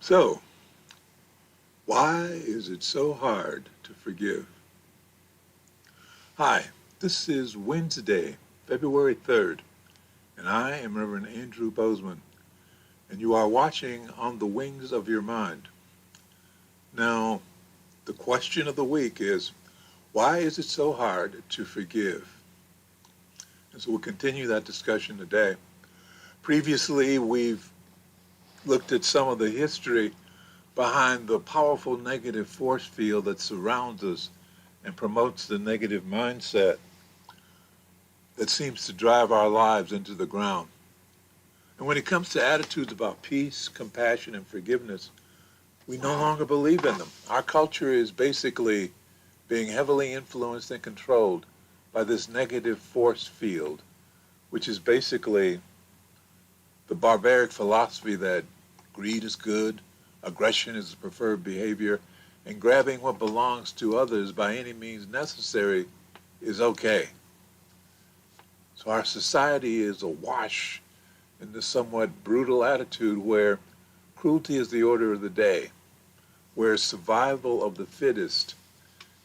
So, why is it so hard to forgive? Hi, this is Wednesday, February 3rd, and I am Reverend Andrew Bozeman, and you are watching On the Wings of Your Mind. Now, the question of the week is, why is it so hard to forgive? And so we'll continue that discussion today. Previously, we've looked at some of the history behind the powerful negative force field that surrounds us and promotes the negative mindset that seems to drive our lives into the ground. And when it comes to attitudes about peace, compassion, and forgiveness, we no longer believe in them. Our culture is basically being heavily influenced and controlled by this negative force field, which is basically the barbaric philosophy that greed is good, aggression is the preferred behavior, and grabbing what belongs to others by any means necessary is okay. So our society is awash in this somewhat brutal attitude where cruelty is the order of the day, where survival of the fittest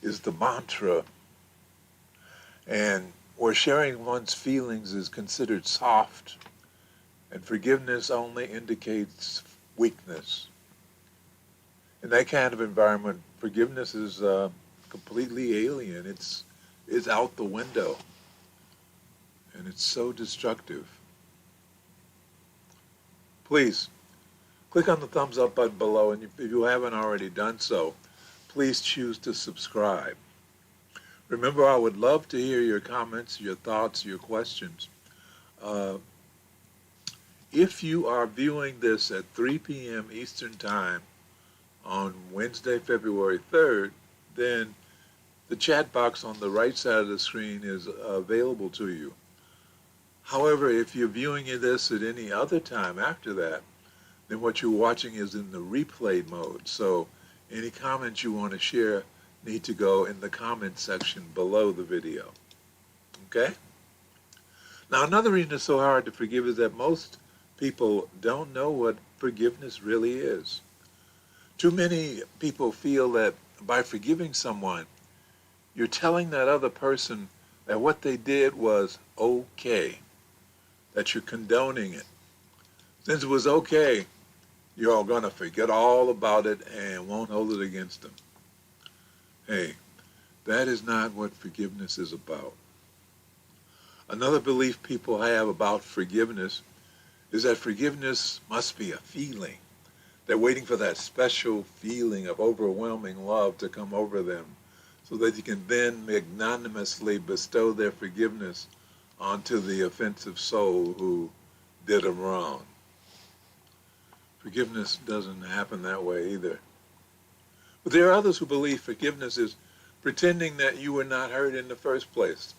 is the mantra, and where sharing one's feelings is considered soft, and forgiveness only indicates weakness. In that kind of environment, forgiveness is completely alien. It's out the window, and it's so destructive. Please, click on the thumbs up button below, and if you haven't already done so, please choose to subscribe. Remember, I would love to hear your comments, your thoughts, your questions. If you are viewing this at 3 p.m. Eastern Time on Wednesday, February 3rd, then the chat box on the right side of the screen is available to you. However, if you're viewing this at any other time after that, then what you're watching is in the replay mode. So any comments you want to share need to go in the comment section below the video. Okay? Now, another reason it's so hard to forgive is that most people don't know what forgiveness really is. Too many people feel that by forgiving someone, you're telling that other person that what they did was okay, that you're condoning it. Since it was okay, you're all going to forget all about it and won't hold it against them. Hey, that is not what forgiveness is about. Another belief people have about forgiveness is that forgiveness must be a feeling. They're waiting for that special feeling of overwhelming love to come over them so that you can then magnanimously bestow their forgiveness onto the offensive soul who did them wrong. Forgiveness doesn't happen that way either. But there are others who believe forgiveness is pretending that you were not hurt in the first place.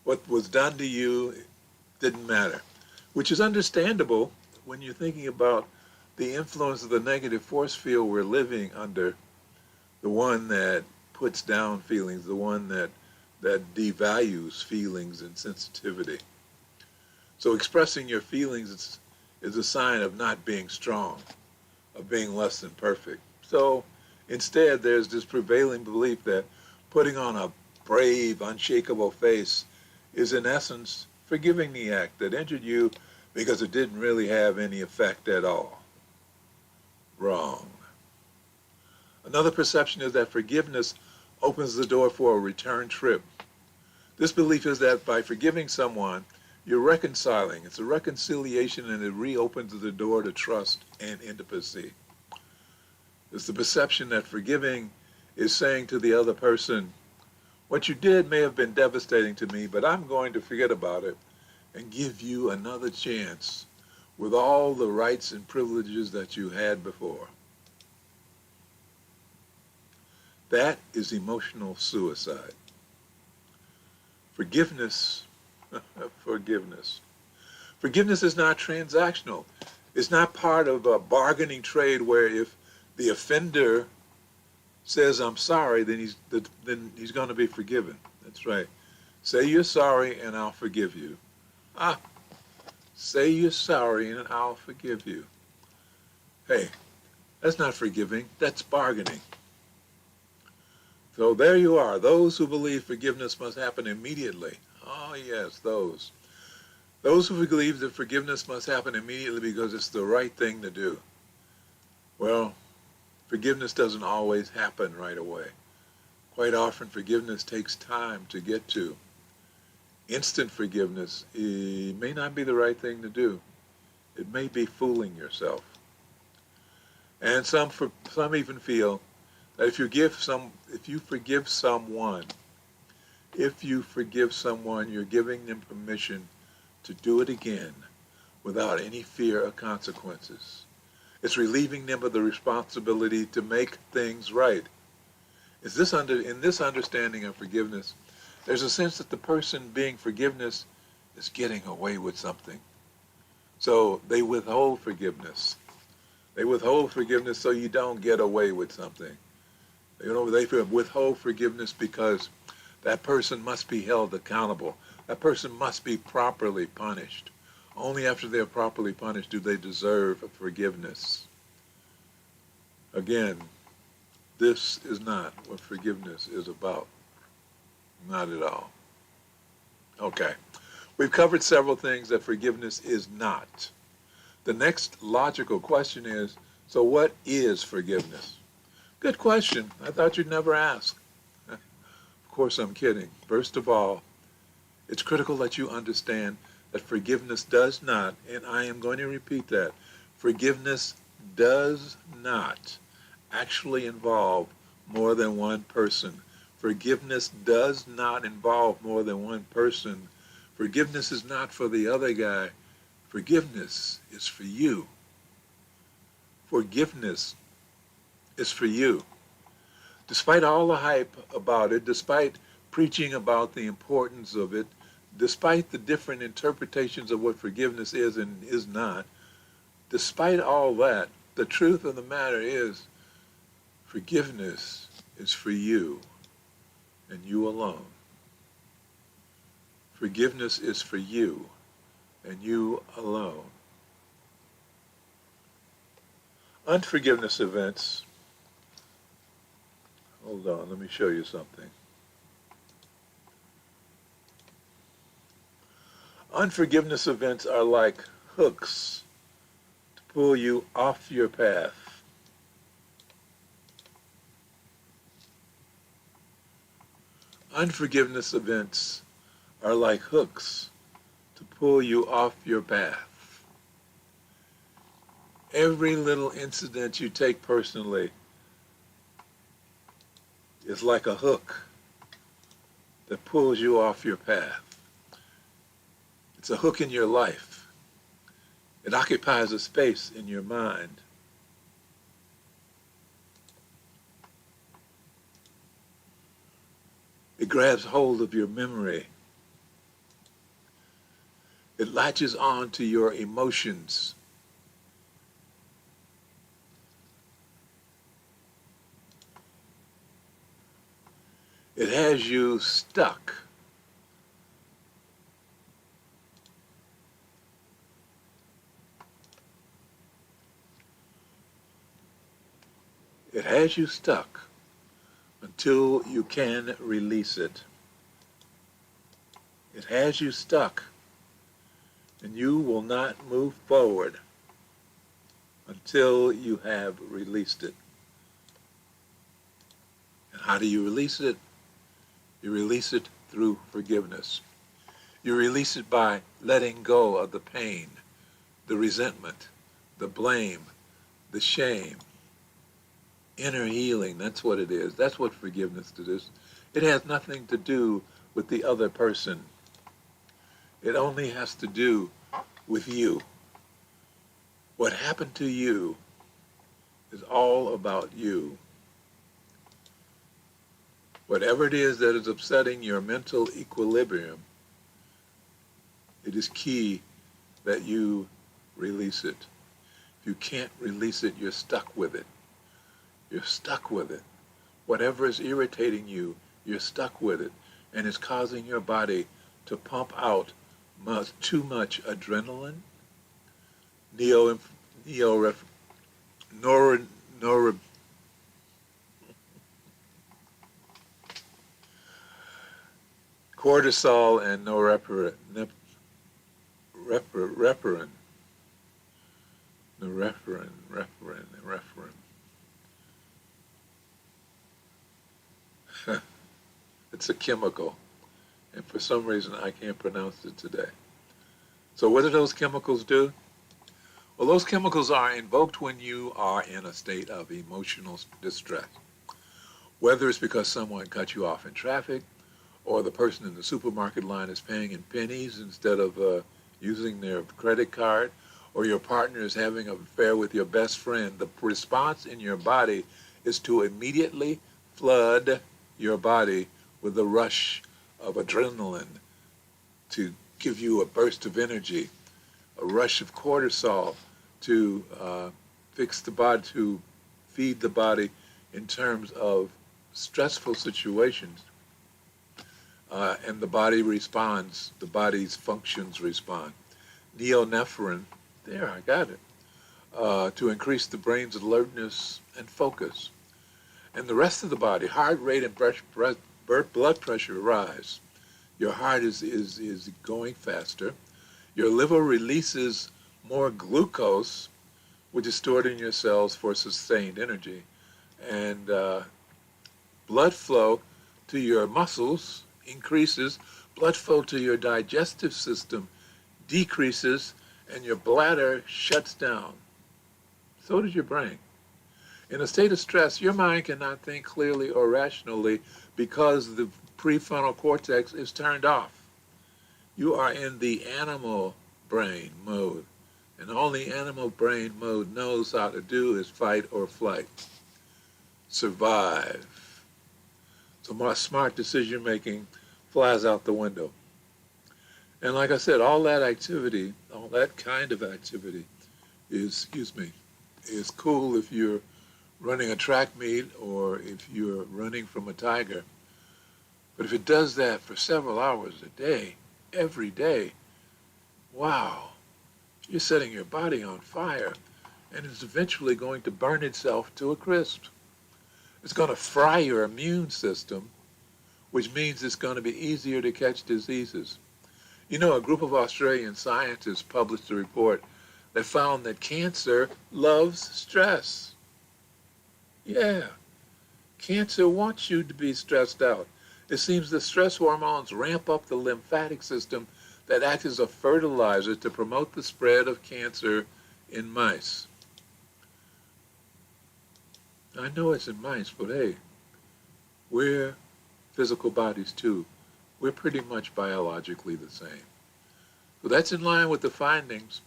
What was done to you didn't matter, which is understandable when you're thinking about the influence of the negative force field we're living under, the one that puts down feelings, the one that devalues feelings and sensitivity. So expressing your feelings is a sign of not being strong, of being less than perfect. So instead, there's this prevailing belief that putting on a brave, unshakable face is in essence forgiving the act that injured you because it didn't really have any effect at all. Wrong. Another perception is that forgiveness opens the door for a return trip. This belief is that by forgiving someone, you're reconciling. It's a reconciliation, and it reopens the door to trust and intimacy. It's the perception that forgiving is saying to the other person, what you did may have been devastating to me, but I'm going to forget about it and give you another chance with all the rights and privileges that you had before. That is emotional suicide. Forgiveness is not transactional. It's not part of a bargaining trade where if the offender says, I'm sorry, then he's going to be forgiven. That's right. Say you're sorry and I'll forgive you. Say you're sorry and I'll forgive you. Hey, That's not forgiving. That's bargaining. So there you are. Those who believe forgiveness must happen immediately. Oh, yes, those. Those who believe that forgiveness must happen immediately because it's the right thing to do. Well, forgiveness doesn't always happen right away. Quite often, forgiveness takes time to get to. Instant forgiveness may not be the right thing to do. It may be fooling yourself. And some even feel that if you forgive someone, you're giving them permission to do it again without any fear of consequences. It's relieving them of the responsibility to make things right. In this understanding of forgiveness, there's a sense that the person being forgiveness is getting away with something. So they withhold forgiveness. They withhold forgiveness so you don't get away with something. They withhold forgiveness because that person must be held accountable. That person must be properly punished. Only after they're properly punished do they deserve forgiveness. Again, this is not what forgiveness is about. Not at all. Okay. We've covered several things that forgiveness is not. The next logical question is, so what is forgiveness? Good question. I thought you'd never ask. Of course, I'm kidding. First of all, it's critical that you understand that forgiveness does not, and I am going to repeat that, forgiveness does not actually involve more than one person. Forgiveness does not involve more than one person. Forgiveness is not for the other guy. Forgiveness is for you. Forgiveness is for you. Despite all the hype about it, despite preaching about the importance of it, despite the different interpretations of what forgiveness is and is not, despite all that, the truth of the matter is forgiveness is for you and you alone. Forgiveness is for you and you alone. Unforgiveness events. Hold on, let me show you something. Unforgiveness events are like hooks to pull you off your path. Unforgiveness events are like hooks to pull you off your path. Every little incident you take personally is like a hook that pulls you off your path. It's a hook in your life. It occupies a space in your mind. It grabs hold of your memory. It latches on to your emotions. It has you stuck. It has you stuck until you can release it. It has you stuck, and you will not move forward until you have released it. And how do you release it? You release it through forgiveness. You release it by letting go of the pain, the resentment, the blame, the shame. Inner healing, that's what it is. That's what forgiveness is. It has nothing to do with the other person. It only has to do with you. What happened to you is all about you. Whatever it is that is upsetting your mental equilibrium, it is key that you release it. If you can't release it, you're stuck with it. You're stuck with it. Whatever is irritating you, you're stuck with it. And it's causing your body to pump out too much adrenaline, no cortisol and norepinephrine. It's a chemical, and for some reason I can't pronounce it today. So what do those chemicals do? Well, those chemicals are invoked when you are in a state of emotional distress, whether it's because someone cut you off in traffic, or the person in the supermarket line is paying in pennies instead of using their credit card, or your partner is having an affair with your best friend. The response in your body is to immediately flood your body with a rush of adrenaline to give you a burst of energy, a rush of cortisol to fix the body, to feed the body in terms of stressful situations. And the body responds, the body's functions respond. Neonephrine, there, I got it, to increase the brain's alertness and focus. And the rest of the body, heart rate and blood pressure rise. Your heart is going faster. Your liver releases more glucose, which is stored in your cells for sustained energy. And blood flow to your muscles increases, blood flow to your digestive system decreases, and your bladder shuts down. So does your brain. In a state of stress, your mind cannot think clearly or rationally because the prefrontal cortex is turned off. You are in the animal brain mode, and all the animal brain mode knows how to do is fight or flight, survive. So my smart decision making flies out the window. And like I said, all that activity, all that kind of activity is cool if you're running a track meet or if you're running from a tiger. But if it does that for several hours a day, every day, wow, you're setting your body on fire, and it's eventually going to burn itself to a crisp. It's going to fry your immune system, which means it's going to be easier to catch diseases. You know, a group of Australian scientists published a report that found that cancer loves stress. Yeah, cancer wants you to be stressed out. It seems the stress hormones ramp up the lymphatic system that acts as a fertilizer to promote the spread of cancer in mice. I know it's in mice, but hey, we're physical bodies too. We're pretty much biologically the same. So that's in line with the findings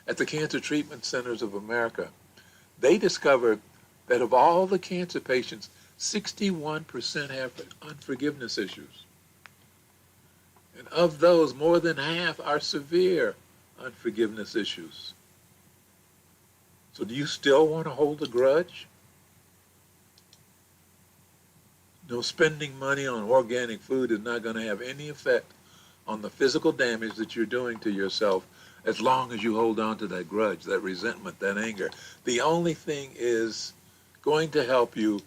at the Cancer Treatment Centers of America. They discovered that of all the cancer patients, 61% have unforgiveness issues. And of those, more than half are severe unforgiveness issues. So do you still want to hold a grudge? No, spending money on organic food is not going to have any effect on the physical damage that you're doing to yourself as long as you hold on to that grudge, that resentment, that anger. The only thing is going to help you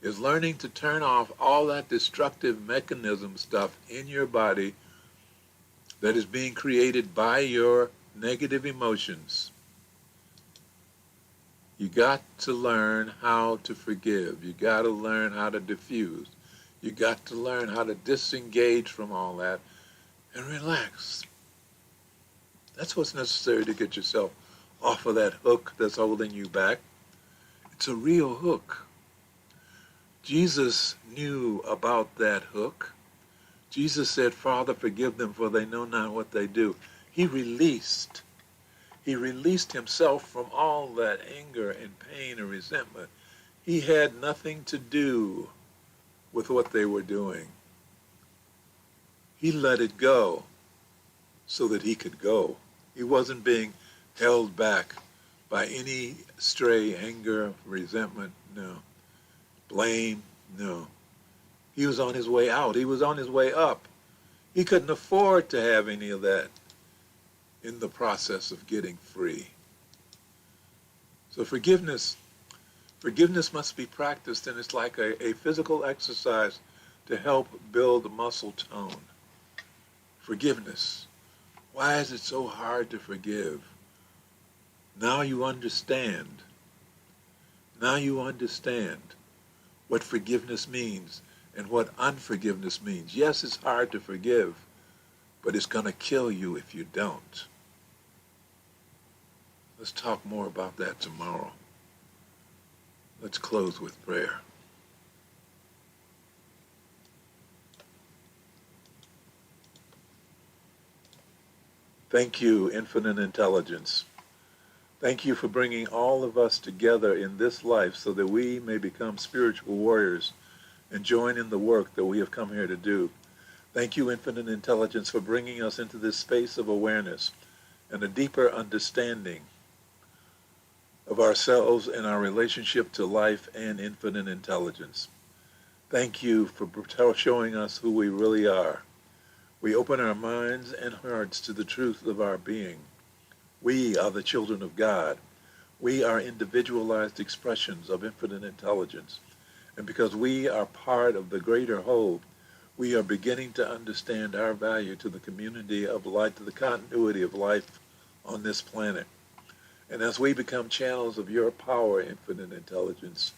is learning to turn off all that destructive mechanism stuff in your body that is being created by your negative emotions. You got to learn how to forgive. You got to learn how to diffuse. You got to learn how to disengage from all that and relax. That's what's necessary to get yourself off of that hook that's holding you back. It's a real hook. Jesus knew about that hook. Jesus said, Father, forgive them, for they know not what they do. He released himself from all that anger and pain and resentment. He had nothing to do with what they were doing. He let it go so that he could go. He wasn't being held back by any stray anger, resentment, no. Blame, no. He was on his way out. He was on his way up. He couldn't afford to have any of that in the process of getting free. So forgiveness Forgiveness must be practiced, and it's like a physical exercise to help build muscle tone. Forgiveness. Why is it so hard to forgive? Now you understand. Now you understand what forgiveness means and what unforgiveness means. Yes, it's hard to forgive, but it's going to kill you if you don't. Let's talk more about that tomorrow. Let's close with prayer. Thank you, Infinite Intelligence. Thank you for bringing all of us together in this life so that we may become spiritual warriors and join in the work that we have come here to do. Thank you, Infinite Intelligence, for bringing us into this space of awareness and a deeper understanding of ourselves and our relationship to life and infinite intelligence. Thank you for showing us who we really are. We open our minds and hearts to the truth of our being. We are the children of God. We are individualized expressions of infinite intelligence. And because we are part of the greater whole, we are beginning to understand our value to the community of life, to the continuity of life on this planet. And as we become channels of your power, infinite intelligence,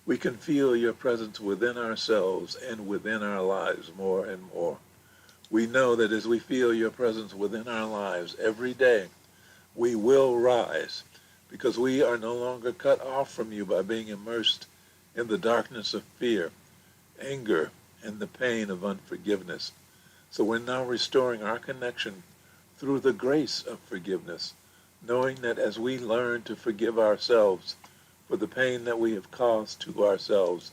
we can feel your presence within ourselves and within our lives more and more. We know that as we feel your presence within our lives every day, we will rise because we are no longer cut off from you by being immersed in the darkness of fear, anger, and the pain of unforgiveness. So we're now restoring our connection through the grace of forgiveness, knowing that as we learn to forgive ourselves for the pain that we have caused to ourselves,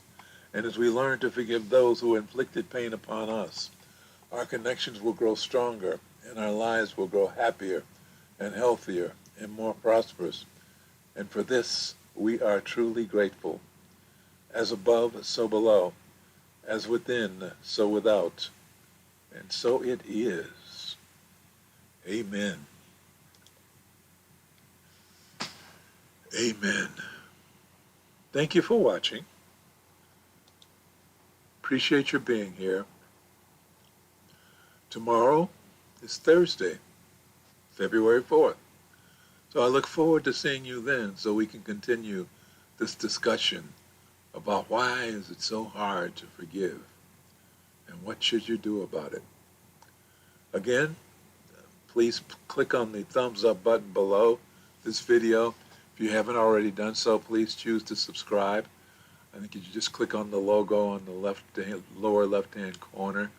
and as we learn to forgive those who inflicted pain upon us, our connections will grow stronger and our lives will grow happier and healthier and more prosperous. And for this, we are truly grateful. As above, so below. As within, so without. And so it is. Amen. Amen. Thank you for watching. Appreciate your being here. Tomorrow is Thursday, February 4th. So I look forward to seeing you then so we can continue this discussion about why is it so hard to forgive and what should you do about it. Again, please click on the thumbs up button below this video. If you haven't already done so, please choose to subscribe. I think you just click on the logo on the lower left-hand corner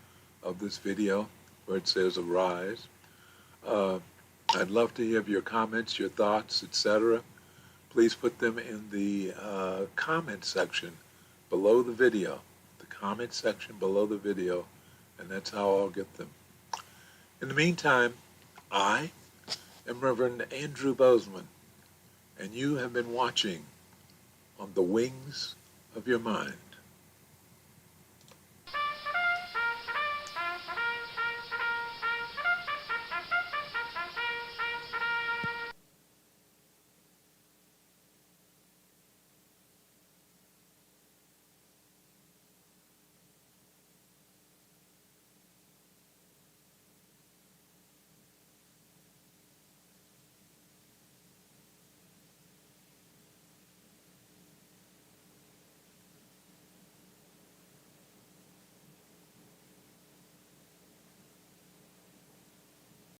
of this video where it says Arise. I'd love to hear your comments, your thoughts, etc. Please put them in the comment section below the video. The comment section below the video, and that's how I'll get them. In the meantime, I am Reverend Andrew Bozeman, and you have been watching On the Wings of Your Mind.